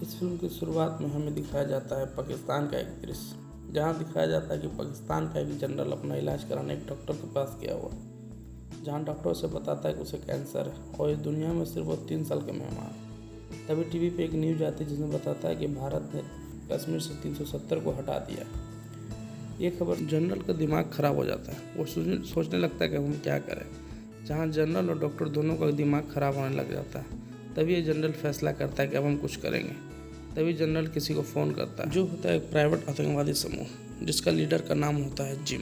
इस फिल्म की शुरुआत में हमें दिखाया जाता है पाकिस्तान का एक दृश्य, जहां दिखाया जाता है कि पाकिस्तान का एक जनरल अपना इलाज कराने एक डॉक्टर के पास गया हुआ, जहां डॉक्टर उसे बताता है कि उसे कैंसर है और इस दुनिया में सिर्फ वो 3 साल के मेहमान हैं। तभी टीवी पे एक न्यूज आती है जिसमें बताता है कि भारत ने कश्मीर से 370 को हटा दिया। ये खबर जनरल का दिमाग खराब हो जाता है। वो सोचने लगता है कि हम क्या करें। जहाँ जनरल और डॉक्टर दोनों का दिमाग खराब होने लग जाता है, तभी ये जनरल फैसला करता है कि अब हम कुछ करेंगे। तभी जनरल किसी को फ़ोन करता है, जो होता है एक प्राइवेट आतंकवादी समूह, जिसका लीडर का नाम होता है जिम।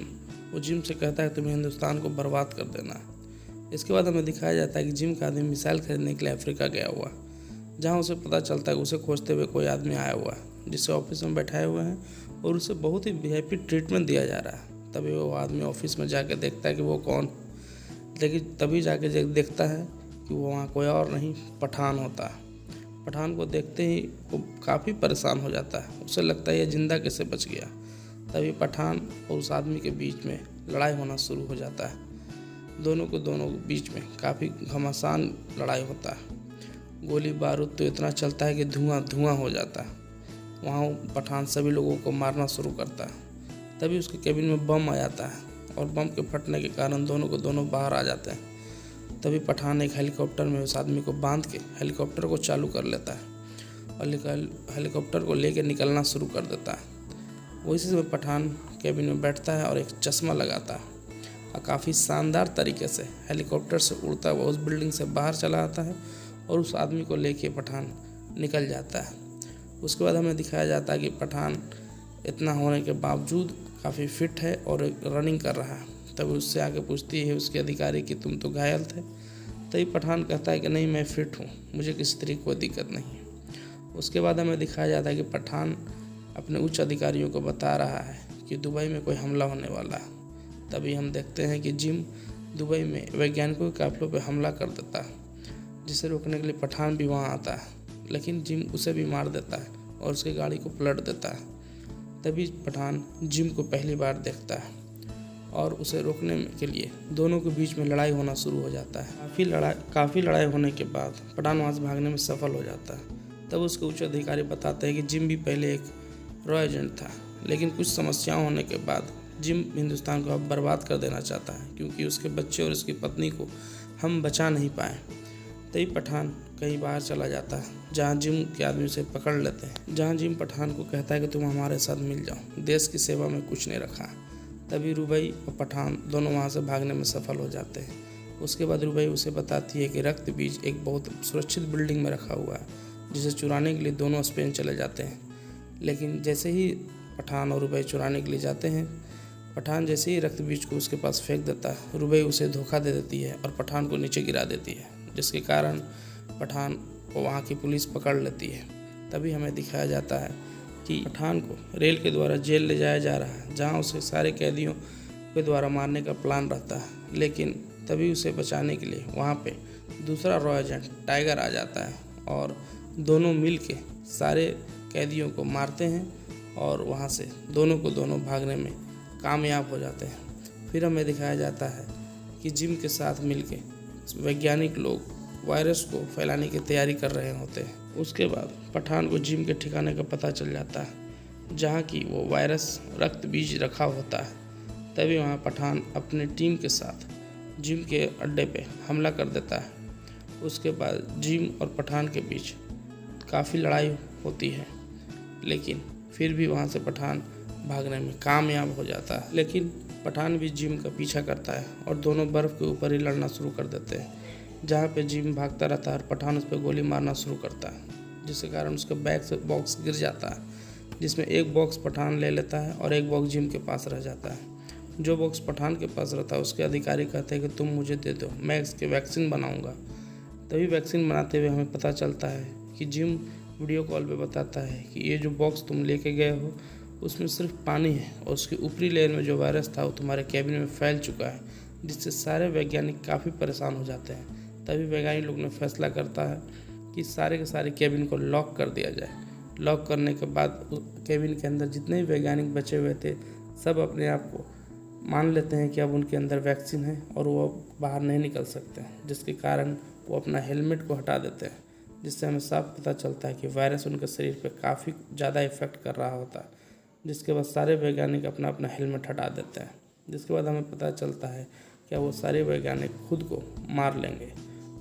वो जिम से कहता है तुम्हें हिंदुस्तान को बर्बाद कर देना है। इसके बाद हमें दिखाया जाता है कि जिम का आदमी मिसाइल खरीदने के लिए अफ्रीका गया हुआ, जहाँ उसे पता चलता है कि उसे खोजते हुए कोई आदमी आया हुआ है, जिसे ऑफिस में बैठाए हुए हैं और उसे बहुत ही वीआईपी ट्रीटमेंट दिया जा रहा है। तभी वो आदमी ऑफिस में जाके देखता है कि वो कौन, लेकिन तभी जाके देखता है कि वो वहाँ कोई और नहीं, पठान होता है। पठान को देखते ही वो काफ़ी परेशान हो जाता है। उसे लगता है ये जिंदा कैसे बच गया। तभी पठान और उस आदमी के बीच में लड़ाई होना शुरू हो जाता है। दोनों के बीच में काफ़ी घमासान लड़ाई होता है। गोली बारूद तो इतना चलता है कि धुआं धुआं हो जाता है। वहाँ पठान सभी लोगों को मारना शुरू करता है। तभी उसके केबिन में बम आ जाता है और बम के फटने के कारण दोनों के दोनों बाहर आ जाते हैं। तभी पठान एक हेलीकॉप्टर में उस आदमी को बांध के हेलीकॉप्टर को चालू कर लेता है और हेलीकॉप्टर को लेकर निकलना शुरू कर देता है। उसी समय पठान केबिन में बैठता है और एक चश्मा लगाता है और काफ़ी शानदार तरीके से हेलीकॉप्टर से उड़ता हुआ उस बिल्डिंग से बाहर चला आता है और उस आदमी को लेके पठान निकल जाता है। उसके बाद हमें दिखाया जाता है कि पठान इतना होने के बावजूद काफ़ी फिट है और रनिंग कर रहा है। तभी उससे आके पूछती है उसके अधिकारी कि तुम तो घायल थे। तभी पठान कहता है कि नहीं, मैं फिट हूँ, मुझे किसी तरीके की कोई दिक्कत नहीं है। उसके बाद हमें दिखाया जाता है कि पठान अपने उच्च अधिकारियों को बता रहा है कि दुबई में कोई हमला होने वाला है। तभी हम देखते हैं कि जिम दुबई में वैज्ञानिकों के काफिलों पर हमला कर देता है, जिसे रोकने के लिए पठान भी वहाँ आता है, लेकिन जिम उसे भी मार देता है और उसकी गाड़ी को पलट देता है। तभी पठान जिम को पहली बार देखता है और उसे रोकने के लिए दोनों के बीच में लड़ाई होना शुरू हो जाता है। काफ़ी लड़ाई होने के बाद पठान वहाँ से भागने में सफल हो जाता है। तब उसके उच्च अधिकारी बताते हैं कि जिम भी पहले एक रॉ एजेंट था, लेकिन कुछ समस्याओं होने के बाद जिम हिंदुस्तान को अब बर्बाद कर देना चाहता है, क्योंकि उसके बच्चे और उसकी पत्नी को हम बचा नहीं पाए। तभी पठान कहीं बाहर चला जाता है, जहाँ जिम के आदमी उसे पकड़ लेते हैं, जहाँ जिम पठान को कहता है कि तुम हमारे साथ मिल जाओ, देश की सेवा में कुछ नहीं रखा। तभी रुबई और पठान दोनों वहाँ से भागने में सफल हो जाते हैं। उसके बाद रुबई उसे बताती है कि रक्त बीज एक बहुत सुरक्षित बिल्डिंग में रखा हुआ है, जिसे चुराने के लिए दोनों स्पेन चले जाते हैं। लेकिन जैसे ही पठान और रुबई चुराने के लिए जाते हैं, पठान जैसे ही रक्त बीज को उसके पास फेंक देता है, रुबई उसे धोखा दे देती है और पठान को नीचे गिरा देती है, जिसके कारण पठान को वहाँ की पुलिस पकड़ लेती है। तभी हमें दिखाया जाता है कि पठान को रेल के द्वारा जेल ले जाया जा रहा है, जहाँ उसे सारे कैदियों के द्वारा मारने का प्लान रहता है। लेकिन तभी उसे बचाने के लिए वहाँ पे दूसरा रॉ एजेंट टाइगर आ जाता है और दोनों मिल के सारे कैदियों को मारते हैं और वहाँ से दोनों को दोनों भागने में कामयाब हो जाते हैं। फिर हमें दिखाया जाता है कि जिम के साथ मिल के वैज्ञानिक लोग वायरस को फैलाने की तैयारी कर रहे होते हैं। उसके बाद पठान को जिम के ठिकाने का पता चल जाता है, जहाँ की वो वायरस रक्त बीज रखा होता है। तभी वहाँ पठान अपनी टीम के साथ जिम के अड्डे पे हमला कर देता है। उसके बाद जिम और पठान के बीच काफ़ी लड़ाई होती है, लेकिन फिर भी वहाँ से पठान भागने में कामयाब हो जाता है। लेकिन पठान भी जिम का पीछा करता है और दोनों बर्फ़ के ऊपर ही लड़ना शुरू कर देते हैं, जहाँ पे जिम भागता रहता है और पठान उस पर गोली मारना शुरू करता है, जिसके कारण उसका बैग से बॉक्स गिर जाता है, जिसमें एक बॉक्स पठान ले लेता है और एक बॉक्स जिम के पास रह जाता है। जो बॉक्स पठान के पास रहता है उसके अधिकारी कहते हैं कि तुम मुझे दे दो, मैं इसके वैक्सीन बनाऊँगा। तभी वैक्सीन बनाते हुए हमें पता चलता है कि जिम वीडियो कॉल पे बताता है कि ये जो बॉक्स तुम लेके गए हो उसमें सिर्फ पानी है और उसकी ऊपरी लेयर में जो वायरस था वो तुम्हारे कैबिन में फैल चुका है, जिससे सारे वैज्ञानिक काफ़ी परेशान हो जाते हैं। तभी वैज्ञानिक लोग ने फैसला करता है कि सारे के सारे कैबिन को लॉक कर दिया जाए। लॉक करने के बाद कैबिन के अंदर जितने भी वैज्ञानिक बचे हुए थे, सब अपने आप को मान लेते हैं कि अब उनके अंदर वैक्सीन है और वो बाहर नहीं निकल सकते हैं, जिसके कारण वो अपना हेलमेट को हटा देते हैं। जिससे हमें साफ पता चलता है कि वायरस उनके शरीर पे काफ़ी ज़्यादा इफेक्ट कर रहा होता है। जिसके बाद सारे वैज्ञानिक अपना अपना हेलमेट हटा देते हैं। जिसके बाद हमें पता चलता है कि वो सारे वैज्ञानिक खुद को मार लेंगे।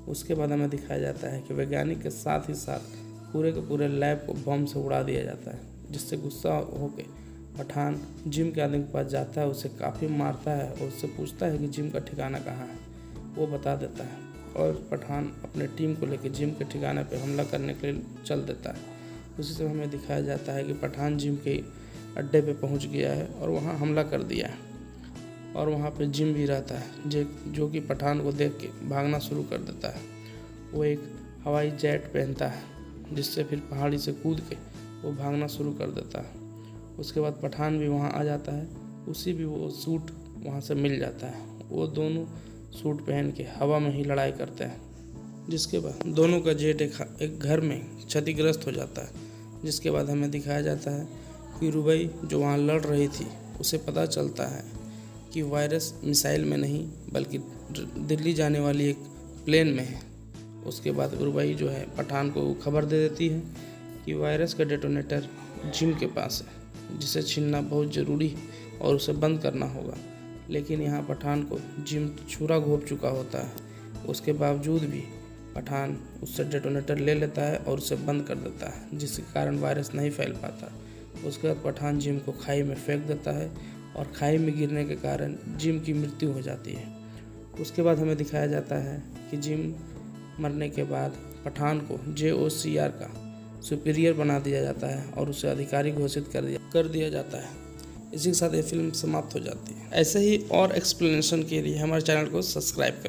उसके बाद हमें दिखाया जाता है कि वैज्ञानिक के साथ ही साथ पूरे के पूरे लैब को बम से उड़ा दिया जाता है, जिससे गुस्सा होकर पठान जिम के आदमी के पास जाता है, उसे काफ़ी मारता है और उससे पूछता है कि जिम का ठिकाना कहाँ है। वो बता देता है और पठान अपने टीम को लेकर जिम के ठिकाने पर हमला करने के लिए चल देता है। उसी से हमें दिखाया जाता है कि पठान जिम के अड्डे पे पहुंच गया है और वहां हमला कर दिया है और वहां पे जिम भी रहता है जो कि पठान को देख के भागना शुरू कर देता है। वो एक हवाई जेट पहनता है, जिससे फिर पहाड़ी से कूद के वो भागना शुरू कर देता है। उसके बाद पठान भी वहां आ जाता है, उसी भी वो सूट वहां से मिल जाता है। वो दोनों सूट पहन के हवा में ही लड़ाई करते हैं। जिसके बाद दोनों का जेट एक घर में क्षतिग्रस्त हो जाता है। जिसके बाद हमें दिखाया जाता है कि रुबई जो वहाँ लड़ रही थी, उसे पता चलता है कि वायरस मिसाइल में नहीं बल्कि दिल्ली जाने वाली एक प्लेन में है। उसके बाद रुबई जो है पठान को खबर दे देती है कि वायरस का डेटोनेटर जिम के पास है, जिसे छीनना बहुत ज़रूरी और उसे बंद करना होगा। लेकिन यहाँ पठान को जिम छुरा घोंप चुका होता है। उसके बावजूद भी पठान उससे डेटोनेटर ले लेता है और उसे बंद कर देता है, जिसके कारण वायरस नहीं फैल पाता। उसके बाद पठान जिम को खाई में फेंक देता है और खाई में गिरने के कारण जिम की मृत्यु हो जाती है। उसके बाद हमें दिखाया जाता है कि जिम मरने के बाद पठान को JOCR का सुपीरियर बना दिया जाता है और उसे अधिकारी घोषित कर दिया जाता है। इसी के साथ ये फिल्म समाप्त हो जाती है। ऐसे ही और एक्सप्लेनेशन के लिए हमारे चैनल को सब्सक्राइब करें।